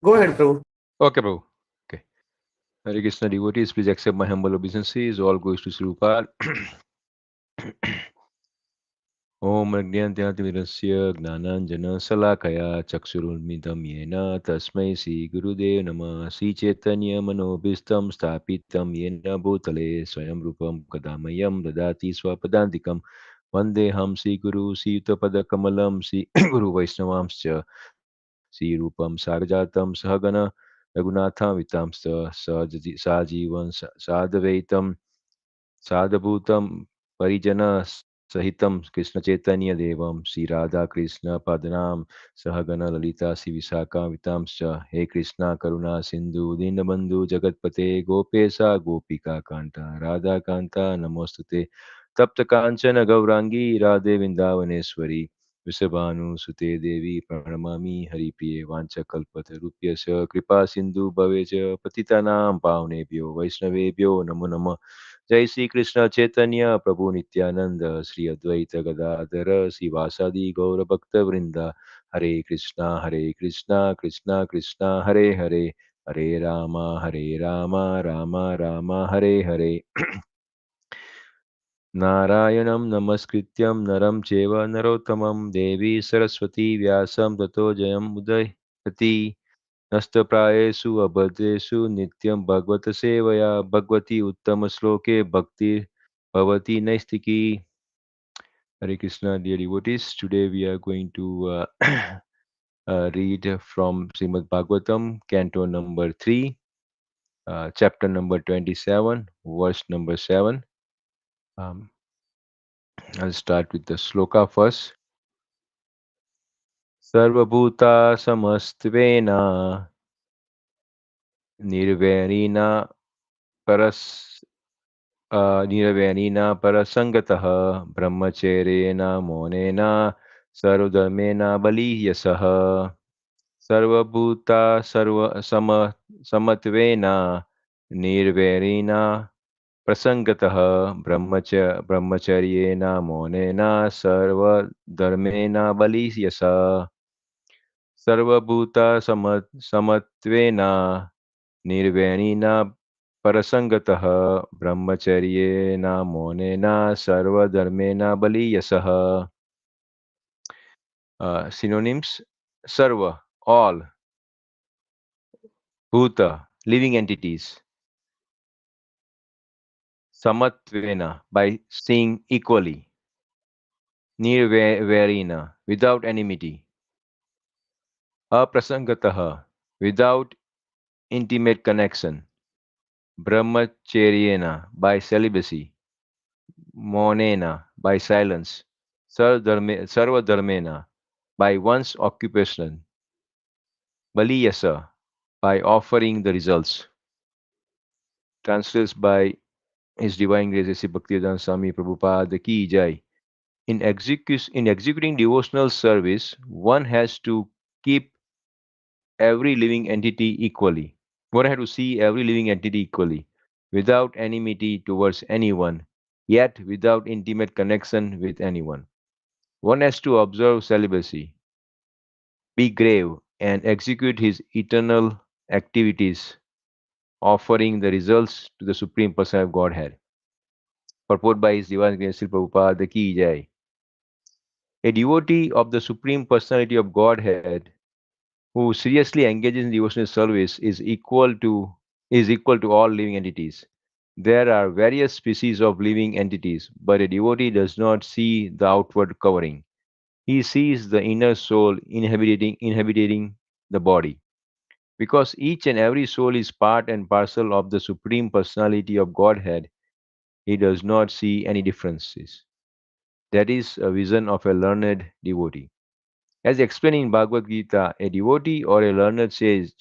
Go ahead, Prabhu. Okay, bro. Okay. Hare Krishna devotees, please accept my humble obeisances. All goes to Sri Prabhupada. Om Agniyantimirasya Gnananjana Salakaya Chakshurunmitam Yena Tasmai Sri Gurudev Nama Sri Chaitanya Manobhistam Stapitam Yena Bhutale Swayam Rupam Kadamayam Dadati Swapadantikam Vandeham Sri Guru Sri Pada Kamalam Sri Guru Vaishnavamscha Sri Rupam Sarjatam Sahagana Raghunatha Vitamsta Sajivan Sadavaitam Sadabhutam Parijana Sahitam Krishna Chaitanya Devam Sri Radha Krishna Padanam Sahagana Lalita Sivisaka Vitamscha He Krishna Karuna Sindhu Dinabandhu Jagatpate Gopesa Gopika Kanta Radha Kanta Namostute Tapta Kanchana Gaurangi Radhe Vindavaneswari Visabhanu Sute Devi Pranamami Haripriye Vancha Kalpatarupyasya Kripa Sindhu Bhaveja Patitanam Pavnebhyo Vaishnavebhyo Namo Namo जय श्री कृष्ण चैतन्य प्रभु नित्यानंद श्री अद्वैत गदाधर श्रीवासादि गौर भक्त वृंदा हरे कृष्णा कृष्णा कृष्णा हरे हरे हरे राम राम राम हरे हरे नारायणं नमस्कृत्यं नरं चैव नरोत्तमं देवी सरस्वती व्यासं ततो जयम् उदयति नस्तप्रायेषु अभद्रेषु नित्यं भगवतसेवया Bhagwati उत्तमश्लोके भक्तिर्भवति नैष्टिकी. Hare Krishna, dear devotees. Today we are going to read from Srimad Bhagavatam, Canto number 3, chapter number 27, verse number 7. Um, I'll start with the sloka first. Sarvabhuta samasttvena nirvarina paras निरवयनिना परसङ्गतः ब्रह्मचर्येण मौनेन सर्वधर्मेण बलीयसः सर्वभूता समत्वेन निर्वैरेण प्रसङ्गतः ब्रह्मचर्येण मौनेन सर्वधर्मेण बलीयसः सर्वभूता समत्वेन निर्वैरेण परसङ्गतः ब्रह्मचर्येण मौनेन सर्वधर्मेण बलीयसः. Synonyms: Sarva, all; Bhuta, living entities; Samatvena, by seeing equally; Nirvarina, without enmity; Aprasangataha, without intimate connection; Brahmacharyena, by celibacy; Monena, by silence; Sarvadharmena, by one's occupation; Baliyasa, by offering the results. Translates by His Divine Grace Sri Bhaktivedanta Swami Prabhupada Ki Jai. In executing devotional service, one has to keep every living entity equally. One has to see every living entity equally, without enmity towards anyone, yet without intimate connection with anyone. One has to observe celibacy, be grave, and execute his eternal activities, offering the results to the Supreme Person of Godhead. Purport by His Divine Grace Srila Prabhupada Ki Jai. A devotee of the Supreme Personality of Godhead who seriously engages in devotional service is equal to all living entities. There are various species of living entities, but a devotee does not see the outward covering. He sees the inner soul inhabiting the body. Because each and every soul is part and parcel of the Supreme Personality of Godhead, he does not see any differences. That is a vision of a learned devotee. As explained in Bhagavad Gita, a devotee or a learned sage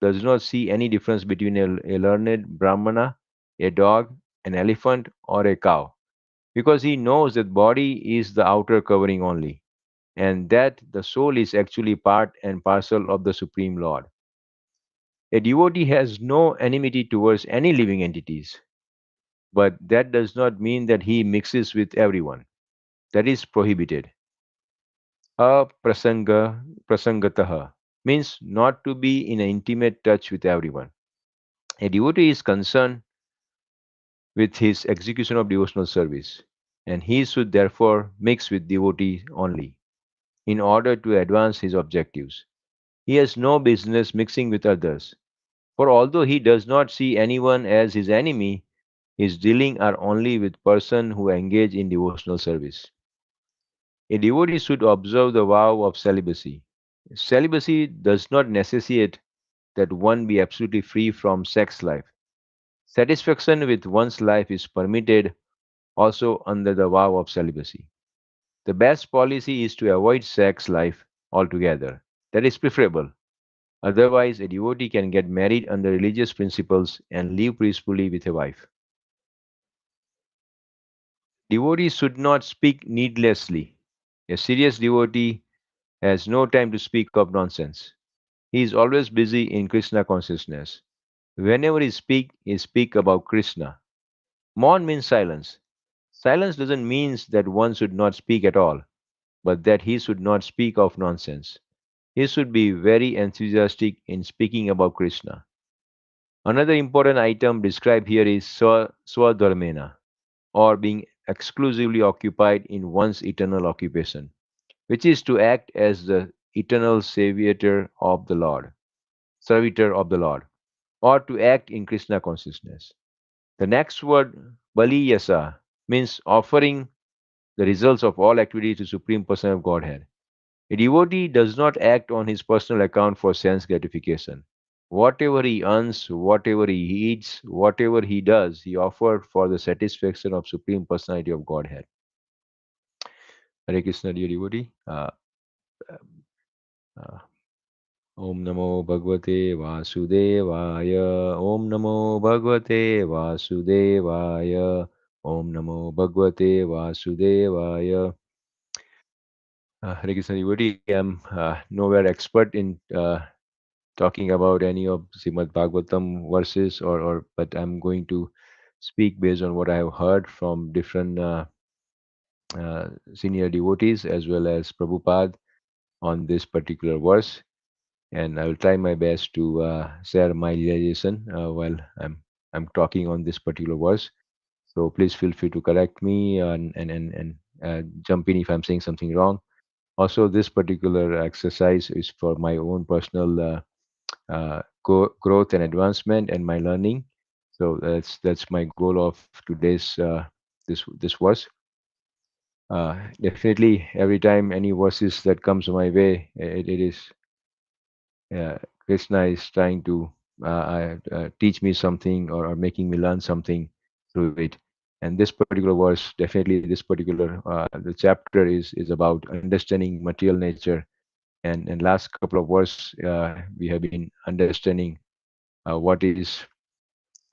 does not see any difference between a learned brahmana, a dog, an elephant, or a cow, because he knows that body is the outer covering only, and that the soul is actually part and parcel of the Supreme Lord. A devotee has no enmity towards any living entities, but that does not mean that he mixes with everyone. That is prohibited. Aprasanga prasangataha. means not to be in an intimate touch with everyone. A devotee is concerned with his execution of devotional service, and he should therefore mix with devotees only in order to advance his objectives. He has no business mixing with others, for although he does not see anyone as his enemy, his dealing are only with persons who engage in devotional service. A devotee should observe the vow of celibacy. Celibacy does not necessitate that one be absolutely free from sex life. Satisfaction with one's life is permitted also under the vow of celibacy. The best policy is to avoid sex life altogether. That is preferable. Otherwise, a devotee can get married under religious principles and live peacefully with a wife. Devotees should not speak needlessly. A serious devotee has no time to speak of nonsense. He is always busy in Krishna consciousness. Whenever he speak about Krishna. Maun means silence. Silence doesn't mean that one should not speak at all, but that he should not speak of nonsense. He should be very enthusiastic in speaking about Krishna. Another important item described here is swadharmena, or being exclusively occupied in one's eternal occupation, which is to act as the eternal servitor of the Lord, or to act in Krishna consciousness. The next word, baliyasa, means offering the results of all activity to Supreme Person of Godhead. A devotee does not act on his personal account for sense gratification. Whatever he earns, whatever he eats, whatever he does, he offers for the satisfaction of Supreme Personality of Godhead. Hare Krishna, dear devotee. Uh, Om Namo Bhagavate Vasudevaya. Om Namo Bhagavate Vasudevaya. Om Namo Bhagavate Vasudevaya. Hare Krishna devotee, I'm nowhere expert in talking about any of Srimad Bhagavatam verses, but I'm going to speak based on what I have heard from different senior devotees as well as Prabhupada on this particular verse, and I will try my best to share my realization while I'm talking on this particular verse. So please feel free to correct me and jump in if I'm saying something wrong. Also, this particular exercise is for my own personal growth and advancement and my learning. So that's my goal of today's this verse. Definitely, every time any verses that comes my way, it is Krishna is trying to teach me something or making me learn something through it. And this particular verse, definitely, this particular the chapter is about understanding material nature. And last couple of verses, we have been understanding uh, what is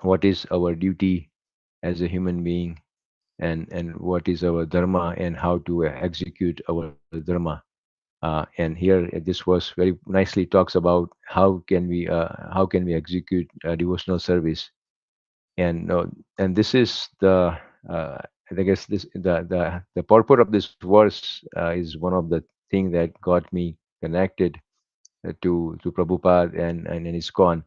what is our duty as a human being, and what is our dharma and how to execute our dharma. And here this verse very nicely talks about how can we execute devotional service. And this is the uh, I guess this the purport of this verse is one of the thing that got me connected to Prabhupada and ISKCON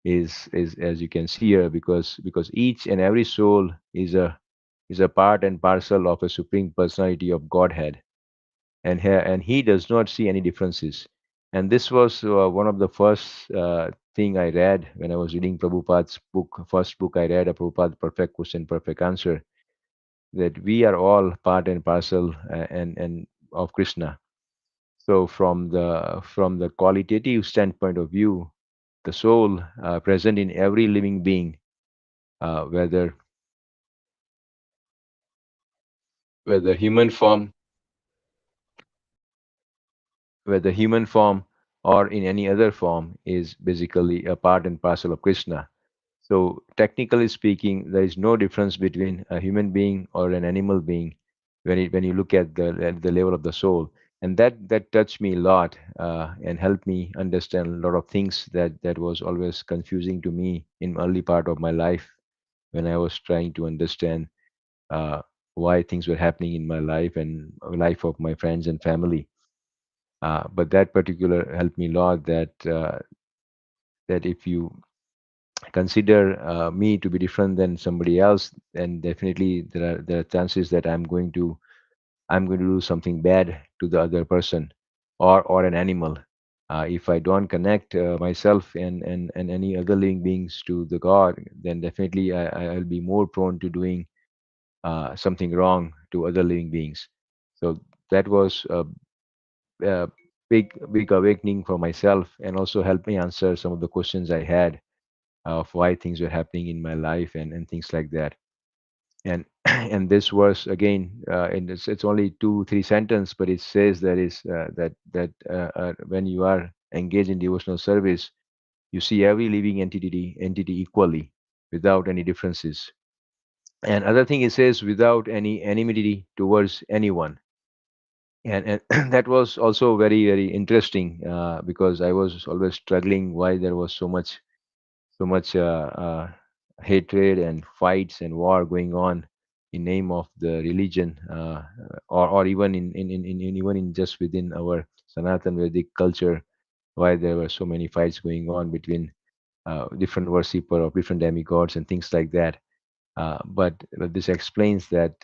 is as you can see here, because each and every soul is a part and parcel of a supreme personality of Godhead, and he does not see any differences. And this was one of the first thing I read when I was reading Prabhupada's book. First book I read, a Prabhupada Perfect Question, Perfect Answer, that we are all part and parcel and of Krishna. So from the qualitative standpoint of view, the soul present in every living being, whether human form, whether human form or in any other form, is basically a part and parcel of Krishna. So technically speaking, there is no difference between a human being or an animal being when you look at the level of the soul. And that touched me a lot and helped me understand a lot of things that was always confusing to me in early part of my life, when I was trying to understand uh, why things were happening in my life and life of my friends and family. But that particular helped me a lot, that if you consider me to be different than somebody else, then definitely there are chances that I'm going to do something bad to the other person, or an animal. If I don't connect myself and any other living beings to the God, then definitely I'll be more prone to doing something wrong to other living beings. So that was a big awakening for myself, and also helped me answer some of the questions I had of why things were happening in my life, and things like that. And and this verse again, and it's only 2 3 sentences, but it says that is that when you are engaged in devotional service, you see every living entity equally, without any differences. And other thing, it says without any enmity towards anyone. And that was also very interesting, because I was always struggling why there was so much hatred and fights and war going on in name of the religion, or even even in just within our Sanatan Vedic culture, why there were so many fights going on between different worshipper of different demigods and things like that. But this explains that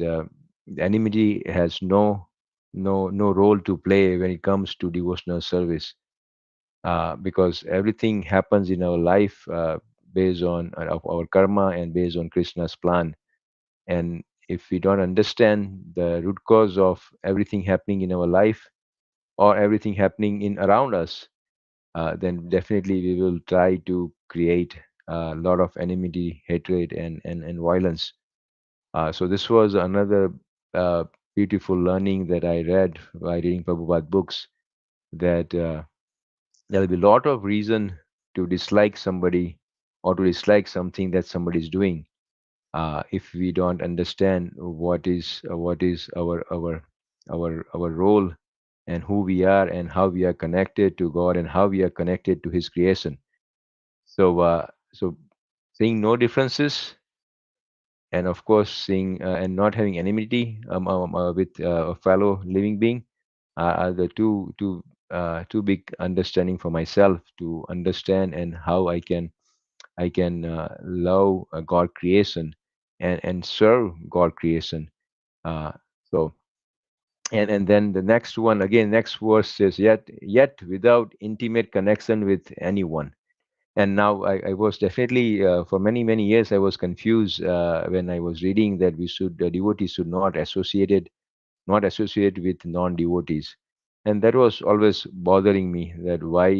enmity has no role to play when it comes to devotional service, because everything happens in our life based on of our karma and based on Krishna's plan. And if we don't understand the root cause of everything happening in our life, or everything happening in around us, then definitely we will try to create a lot of enmity, hatred, and violence. So this was another uh, beautiful learning that I read by reading Prabhupada books, that there'll be a lot of reason to dislike somebody, or to dislike something that somebody is doing, if we don't understand what is our role, and who we are, and how we are connected to God, and how we are connected to His creation. So seeing no differences, and of course seeing and not having enmity with a fellow living being, are the two big understanding for myself, to understand and how I can love God creation, and serve God creation. Uh, so and then the next one again, next verse says, yet without intimate connection with anyone. And now I was definitely for many years I was confused when I was reading that we should devotees should not associate with non-devotees. And that was always bothering me, that why,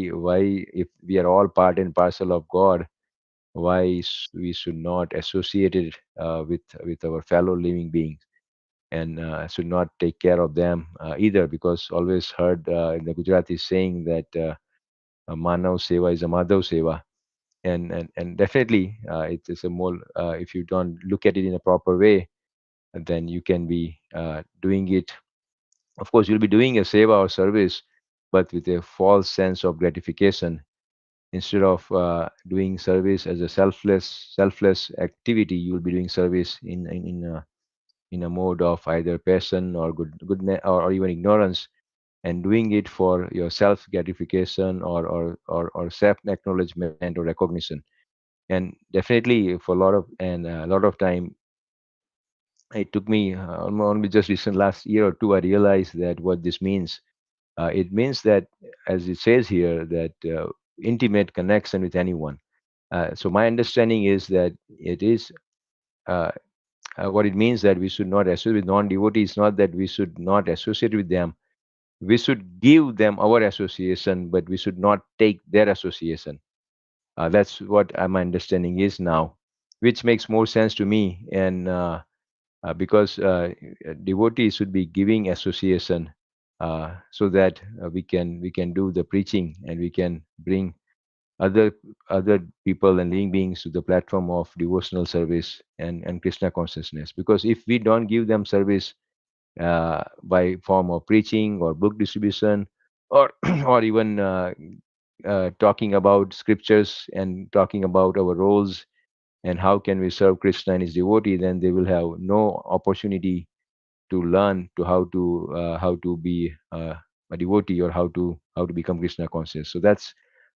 if we are all part and parcel of God, why we should not associate it with our fellow living beings, and should not take care of them either, because always heard in the Gujarati saying that manav seva is a madhav seva. And definitely it is a more, if you don't look at it in a proper way, then you can be doing it. Of course, you'll be doing a seva or service, but with a false sense of gratification. Instead of doing service as a selfless activity, you will be doing service in a mode of either passion or goodness, or even ignorance, and doing it for your self gratification, or self acknowledgement or recognition. And definitely for a lot of time, it took me only just recent last year or two, I realized that what this means. It means that, as it says here, that intimate connection with anyone. So my understanding is that it is uh, what it means, that we should not associate with non-devotees. Not that we should not associate with them. We should give them our association, but we should not take their association. That's what my understanding is now, which makes more sense to me. And because devotees should be giving association, so that we can do the preaching, and we can bring other other people and living beings to the platform of devotional service and Krishna consciousness. Because if we don't give them service by form of preaching or book distribution, or or even talking about scriptures and talking about our roles and how can we serve Krishna and his devotee, then they will have no opportunity to learn to how to be a devotee, or how to become Krishna conscious. So that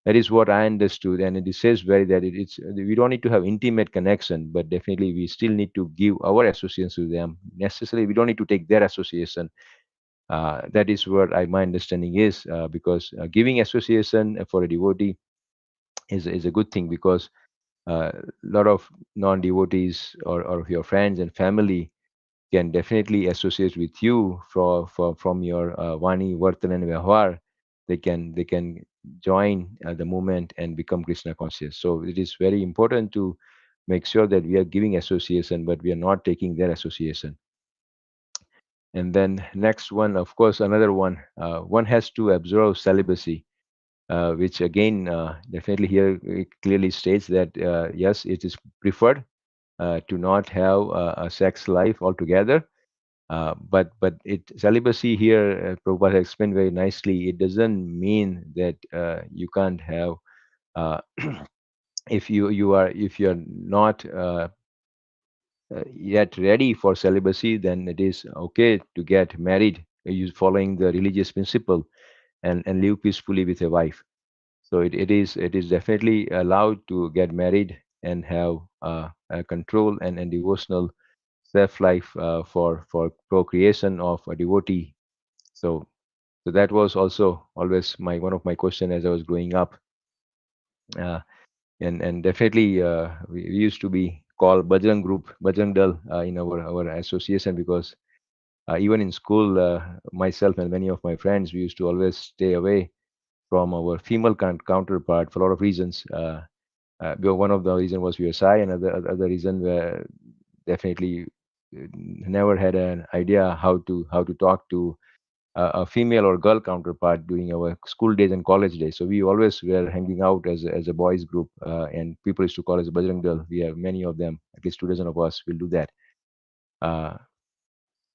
is what I understood, and it says very that it's we don't need to have intimate connection, but definitely we still need to give our association to them. Necessarily, we don't need to take their association. That is what my understanding is, because giving association for a devotee is a good thing, because a lot of non-devotees or your friends and family can definitely associate with you from your Vani, Vartan and Vyavhar. They can join the movement and become Krishna conscious. So it is very important to make sure that we are giving association, but we are not taking their association. And then next one, of course, another one. One has to observe celibacy, which again definitely here it clearly states that yes, it is preferred to not have a sex life altogether. But celibacy here, Prabhupada has explained very nicely. It doesn't mean that you can't have, uh, if you're not yet ready for celibacy, then it is okay to get married, following the religious principle, and live peacefully with a wife. So it is definitely allowed to get married and have a control and devotional self life for procreation of a devotee. So so that was also always my one of my question as I was growing up. Uh, and definitely we used to be called Bajrang group, Bajrang Dal, in our association, because even in school, myself and many of my friends, we used to always stay away from our female counterpart for a lot of reasons. One of the reason was we were shy, and other reason were definitely never had an idea how to talk to a female or girl counterpart during our school days and college days. So we always were hanging out as a boys group, and people used to call us Bajrang Dal. We have many of them, at least 2 dozen of us will do that. Uh,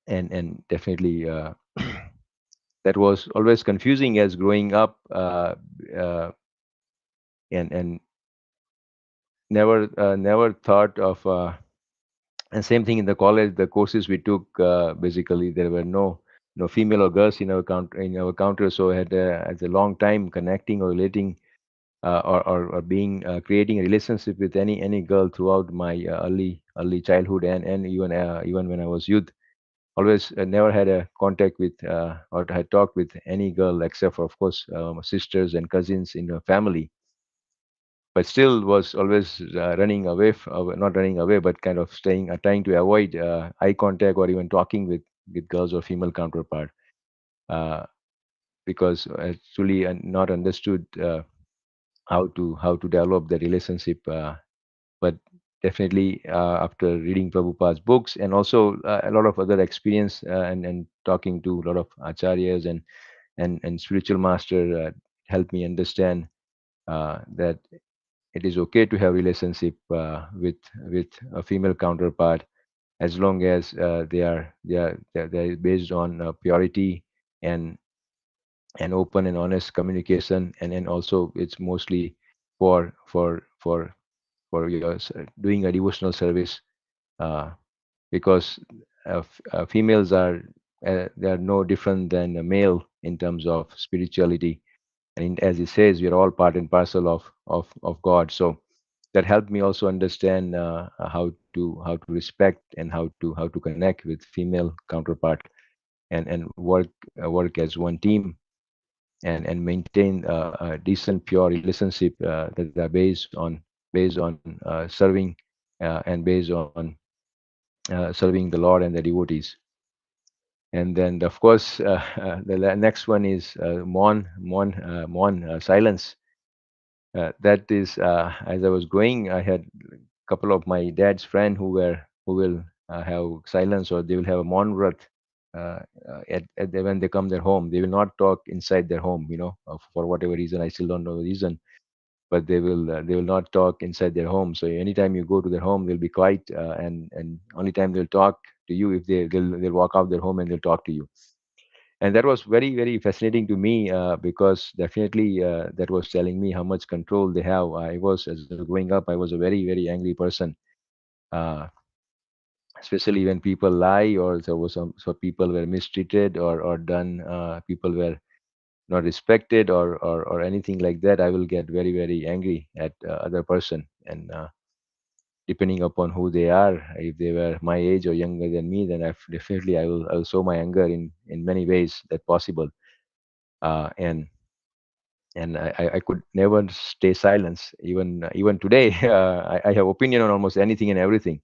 and definitely that was always confusing as growing up, and never thought of. And same thing in the college, the courses we took, basically there were no female or girls in our counter, so I had a long time connecting or relating, or being creating a relationship with any girl throughout my early childhood, and even when I was youth. Always never had a contact with, or had talked with any girl, except for, of course, sisters and cousins in the family, but still was always running away, not running away, but kind of staying, trying to avoid eye contact or even talking with girls or female counterpart, uh, because actually not understood how to develop the relationship. But definitely after reading Prabhupada's books, and also a lot of other experience, and talking to a lot of acharyas and spiritual master, helped me understand that it is okay to have relationship with a female counterpart, as long as they're based on purity and open and honest communication, and also it's mostly for your doing a devotional service, uh, because females they are no different than a male in terms of spirituality, and as it says, we are all part and parcel of God. So that helped me also understand how to respect and how to connect with female counterpart, and work as one team, and maintain a decent pure relationship that are based on serving, and based on serving the Lord and the devotees. And then of course the next one is silence. That is, as I was growing, I had a couple of my dad's friend who will have silence, or they will have a Maun Vrat. When they come their home, they will not talk inside their home. For whatever reason, I still don't know the reason, but they will not talk inside their home. So anytime you go to their home, they'll be quiet, and only time they'll talk to you if they'll walk out their home and they'll talk to you. And that was very very fascinating to me, because definitely that was telling me how much control they have. I was, as growing up, I was a very very angry person, uh, especially when people lie, or there was some, so people were mistreated, or done, people were not respected or anything like that, I will get very, very angry at other person. And depending upon who they are, if they were my age or younger than me, then definitely I will show my anger in many ways that possible. Uh, and and I could never stay silent. Even today, I have opinion on almost anything and everything.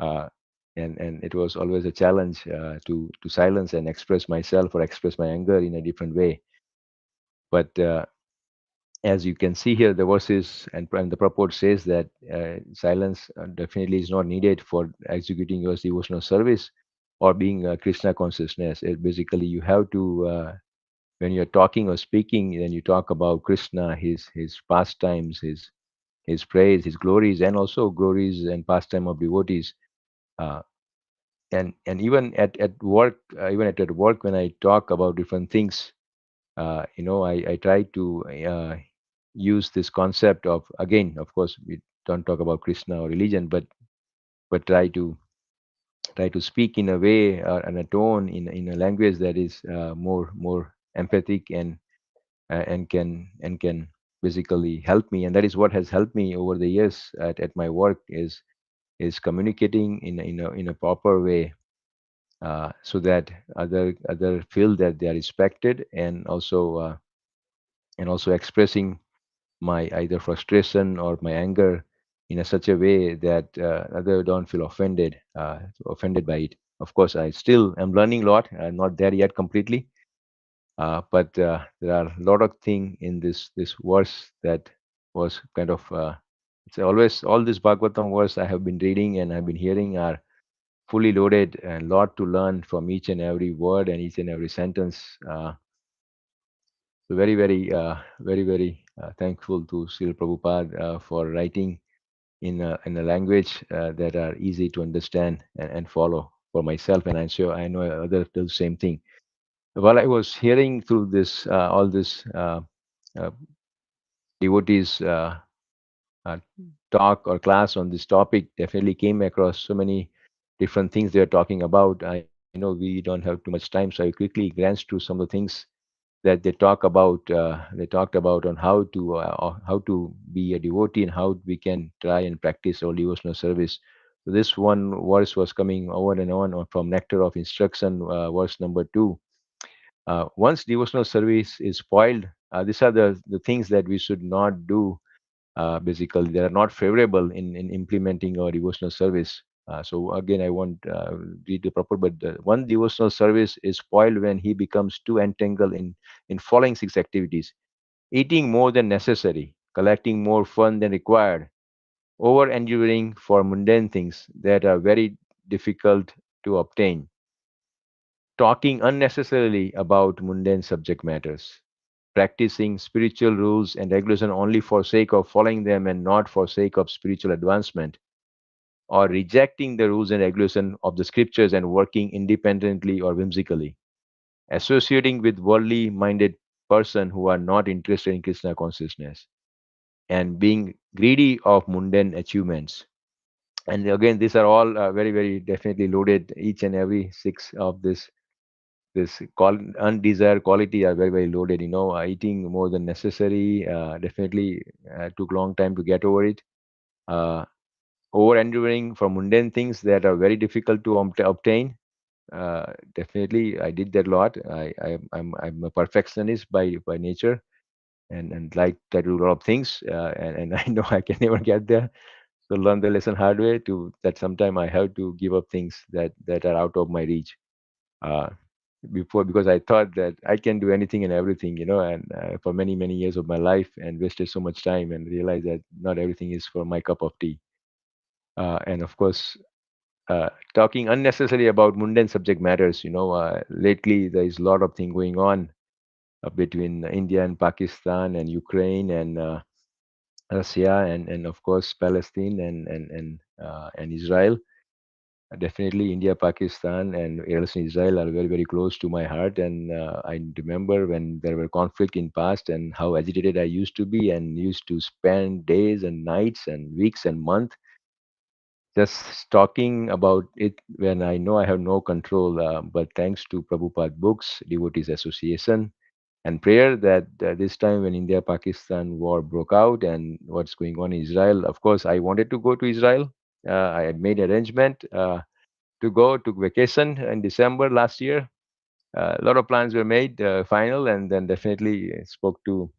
Uh, and it was always a challenge to silence and express myself or express my anger in a different way. But as you can see here, the verses and the purport says that silence definitely is not needed for executing your devotional service or being Krishna consciousness. Basically, you have to when you're talking or speaking, then you talk about Krishna, his pastimes, his praise, his glories, and also glories and pastime of devotees. Uh, and even at work, even at work, when I talk about different things, I try to use this concept of, again, of course, we don't talk about Krishna or religion, but try to speak in a way and a tone in a language that is more empathic and can basically help me. And that is what has helped me over the years at my work is communicating in a proper way, so that other feel that they are respected, and also expressing my either frustration or my anger in such a way that other don't feel offended by it. Of course, I still am learning a lot. I'm not there yet completely, but there are a lot of things in this verse that was kind of it's always all this Bhagavatam verse I have been reading and I've been hearing are fully loaded and lot to learn from each and every word and each and every sentence. So very, very thankful to Srila Prabhupada for writing in a language that are easy to understand and follow for myself, and I'm sure I know others do the same thing. While I was hearing through this all this uh, devotees uh, talk or class on this topic, definitely came across so many different things they are talking about. I know we don't have too much time, so I quickly glanced through some of the things that they talk about. They talked about on how to be a devotee and how we can try and practice our devotional service. So this one verse was coming over and on from Nectar of Instruction, verse number 2. Once devotional service is spoiled, these are the things that we should not do. Basically, they are not favorable in implementing our devotional service. So again, I won't read the proper, but one devotional service is spoiled when he becomes too entangled in following six activities: eating more than necessary, collecting more fun than required, over enduring for mundane things that are very difficult to obtain, talking unnecessarily about mundane subject matters, practicing spiritual rules and regulation only for sake of following them and not for sake of spiritual advancement, or rejecting the rules and regulation of the scriptures and working independently or whimsically, associating with worldly minded person who are not interested in Krishna consciousness, and being greedy of mundane achievements. And again, these are all very, very definitely loaded. Each and every six of this undesired quality are very, very loaded. Eating more than necessary, definitely took long time to get over it. uh, Over enduring for mundane things that are very difficult to obtain. Definitely I did that a lot. I'm a perfectionist by nature, and like to do a lot of things, and I know I can never get there. So learn the lesson hard way, to that sometime I have to give up things that are out of my reach. uh, Before, because I thought that I can do anything and everything, and for many, many years of my life, and wasted so much time and realized that not everything is for my cup of tea. And of course, talking unnecessarily about mundane subject matters. Lately there is a lot of thing going on between India and Pakistan and Ukraine and Russia and of course Palestine and Israel. Definitely, India, Pakistan, and also Israel are very, very close to my heart. And I remember when there were conflict in past and how agitated I used to be, and used to spend days and nights and weeks and months just talking about it when I know I have no control. But thanks to Prabhupada Books, Devotees Association, and prayer that this time when India-Pakistan war broke out and what's going on in Israel, of course, I wanted to go to Israel. I had made arrangement to go to vacation in December last year. A lot of plans were made, final, and then definitely spoke to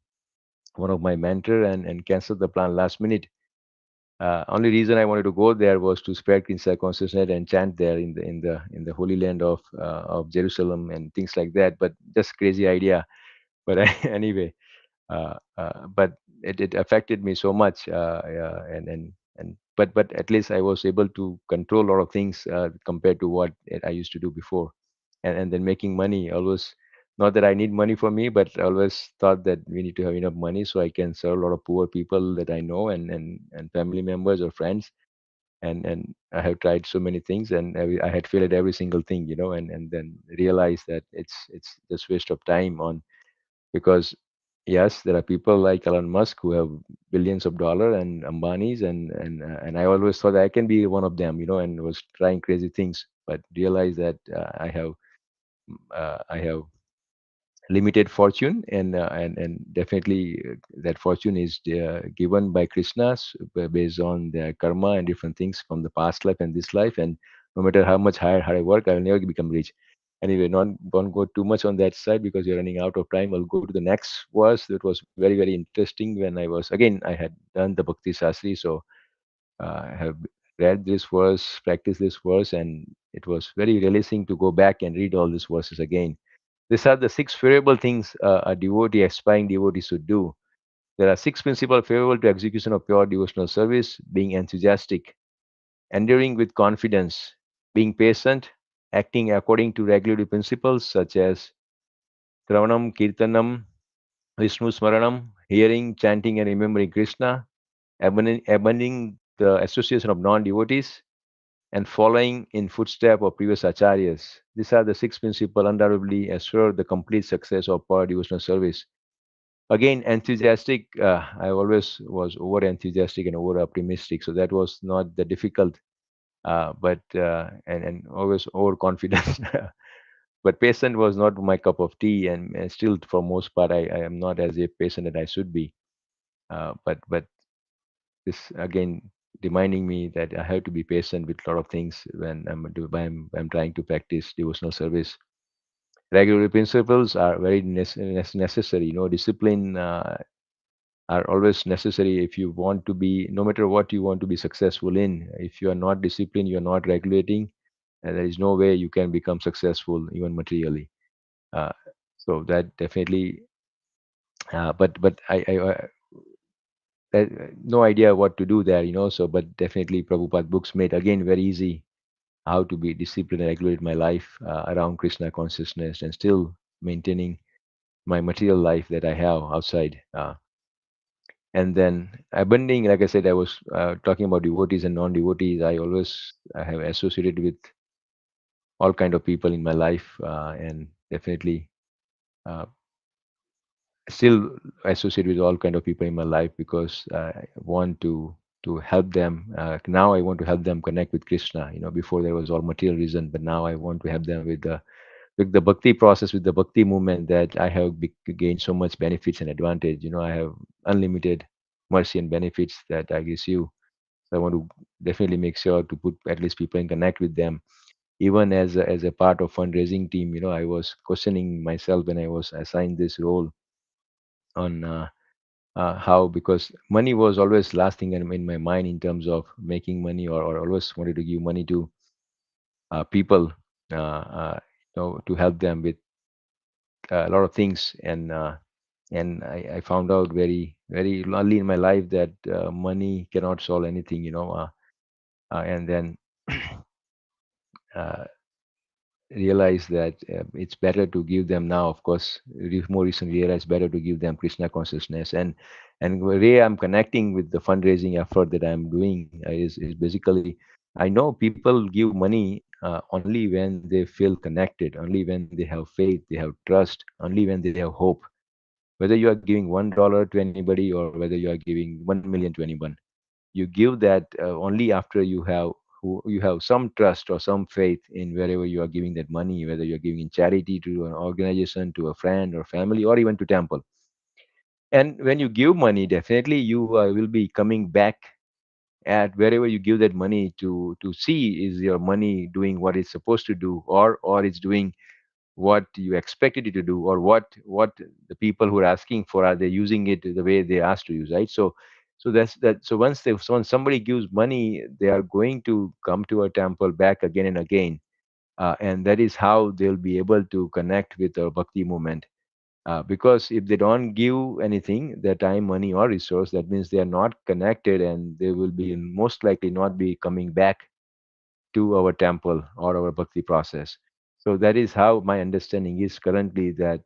one of my mentor and canceled the plan last minute. Only reason I wanted to go there was to spread Krishna consciousness and chant there in the Holy Land of Jerusalem and things like that. But just crazy idea. But anyway, but it affected me so much, but at least I was able to control a lot of things compared to what I used to do before, and then making money always. Not that I need money for me, but I always thought that we need to have enough money so I can serve a lot of poor people that I know and family members or friends. And I have tried so many things, and I had failed at every single thing, and then realized that it's just waste of time on because yes, there are people like Elon Musk who have billions of dollars and Ambani's and I always thought I can be one of them, and was trying crazy things, but realized that I have limited fortune and definitely that fortune is given by Krishna's based on their karma and different things from the past life and this life, and no matter how much hard I work, I will never become rich. Anyway, not don't go too much on that side because you're running out of time. I'll go to the next verse that was very very interesting. When I had done the Bhakti Sastri, so I have read this verse, practiced this verse, and it was very releasing to go back and read all these verses again. These are the six favorable things a devotee, aspiring devotee, should do. There are six principles favorable to execution of pure devotional service: being enthusiastic, enduring with confidence, being patient, acting according to regulatory principles such as Shravanam, Kirtanam, Vishnu Smaranam, hearing, chanting, and remembering Krishna, abandoning the association of non devotees, and following in footsteps of previous acharyas. These are the six principles undoubtedly assure the complete success of our devotional service. Again, enthusiastic. I always was over enthusiastic and over optimistic, so that was not the difficult. But and always overconfident. But patient was not my cup of tea, and still for most part I am not as a patient that I should be. But this again reminding me that I have to be patient with a lot of things when I'm trying to practice devotional service. Regular principles are very necessary. Discipline are always necessary if you want to be, no matter what you want to be successful in. If you are not disciplined, you are not regulating, there is no way you can become successful even materially. Uh, so that definitely. But no idea what to do there. So but definitely Prabhupada books made again very easy how to be disciplined and regulate my life around Krishna consciousness and still maintaining my material life that I have outside. And then abandoning, like I said, I was talking about devotees and non-devotees. I have associated with all kind of people in my life, and definitely uh, still associate with all kind of people in my life because I want to help them. Now I want to help them connect with Krishna. Before there was all material reason, but now I want to help them with the bhakti process, with the bhakti movement that I have gained so much benefits and advantage. I have unlimited mercy and benefits that I receive. So I want to definitely make sure to put at least people in connect with them. Even as a part of fundraising team, I was questioning myself when I was assigned this role on how, because money was always last thing in my mind in terms of making money, or always wanted to give money to people, to help them with a lot of things. And I found out very very early in my life that money cannot solve anything. And then uh, realize that it's better to give them now. Of course, more recently realized better to give them Krishna consciousness. And the way I'm connecting with the fundraising effort that I'm doing is basically, I know people give money only when they feel connected, only when they have faith, they have trust, only when they have hope. Whether you are giving $1 to anybody or whether you are giving 1 million to anyone, you give that only after you have who you have some trust or some faith in wherever you are giving that money, whether you're giving in charity to an organization, to a friend or family, or even to temple. And when you give money, definitely you will be coming back at wherever you give that money to see is your money doing what it's supposed to do, or it's doing what you expected it to do, or what the people who are asking for, are they using it the way they asked to use, right? So that's that. So once somebody gives money, they are going to come to a temple back again and again, and that is how they'll be able to connect with our bhakti movement. Because if they don't give anything, their time, money, or resource, that means they are not connected, and they will be most likely not be coming back to our temple or our bhakti process. So that is how my understanding is currently, that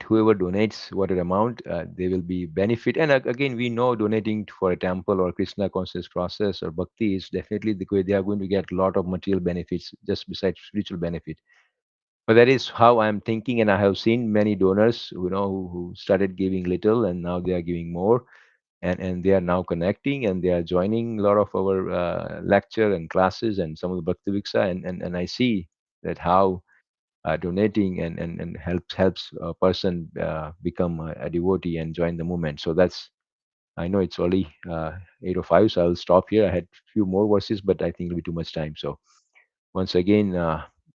whoever donates whatever amount, they will be benefit. And again, we know donating for a temple or Krishna conscious process or bhakti is definitely the way they are going to get a lot of material benefits just besides spiritual benefit. But that is how I'm thinking, and I have seen many donors, who started giving little, and now they are giving more, and they are now connecting, and they are joining a lot of our lecture and classes and some of the Bhakti Viksa, and I see that how donating and helps a person become a devotee and join the movement. So that's, I know it's only 8:05, so I'll stop here. I had few more verses, but I think it'll be too much time. So once again,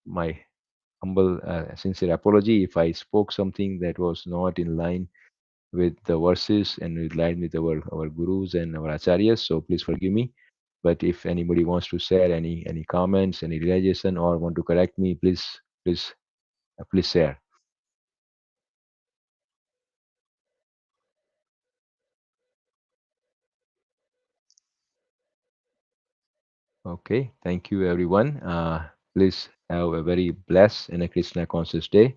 my humble, sincere apology if I spoke something that was not in line with the verses and in line with our gurus and our acharyas. So please forgive me. But if anybody wants to share any comments, any realization, or want to correct me, please share. Okay, thank you everyone. Please have a very blessed and a Krishna conscious day.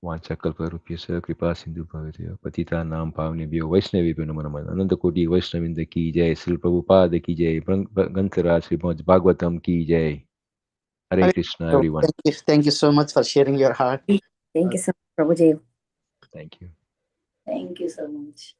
वाञ्छाकल्पतरुभ्यश्च कृपा सिंधु भवति पतितानां पावनेभ्यो वैष्णवेभ्यो नमो नमः। अनंत कोटि वैष्णविंद की जय। श्री प्रभुपाद की जय। ग्रंथराज श्रीमद् भागवतम की जय। हरे Hare Krishna Krishna. Everyone. Thank you so much for sharing your heart. Thank you so much, Prabhuji. Thank you. Thank you so much.